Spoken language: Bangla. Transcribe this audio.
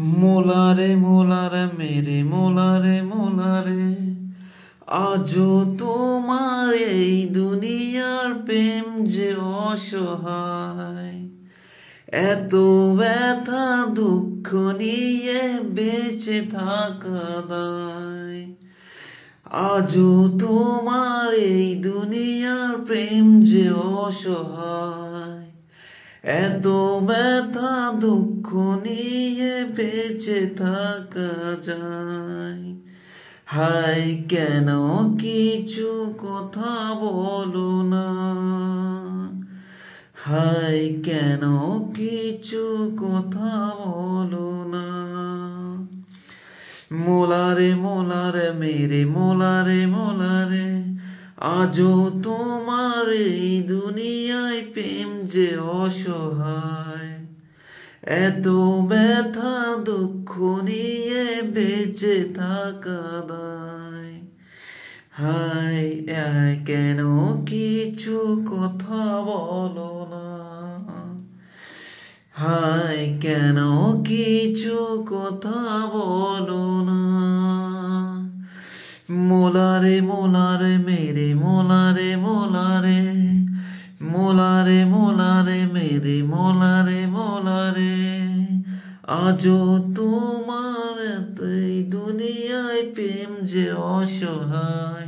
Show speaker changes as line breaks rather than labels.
মোলারে মোলারে মেরে মোলারে মোলারে আজও তোমার এই দুনিয়ার প্রেম যে অসহায়, এত ব্যথা দুঃখ নিয়ে বেঁচে থাকা দায়। আজও তোমার এই দুনিয়ার প্রেম যে অসহায়, এত ব্যথা দুঃখ নিয়ে বেঁচে থাকা যায়। হায় কেন কিছু কথা বলো না, হায় কেন কিছু কথা বলো না। মোলারে মোলারে মেরে মোলারে মোলারে আজও তোমার এই দুনিয়ায় প্রেম যে অসহায়, এত ব্যথা দুঃখ নিয়ে বেঁচে থাকা দায়। হায় কেন কিছু কথা বলো না, হায় কেন কিছু কথা বলো না। মোলারে মোলারে মেরে মোলারে মোলারে মোলারে মোলারে মেরে মোলারে মোলারে আজও তোমার এই দুনিয়ায় প্রেম যে অসহায়।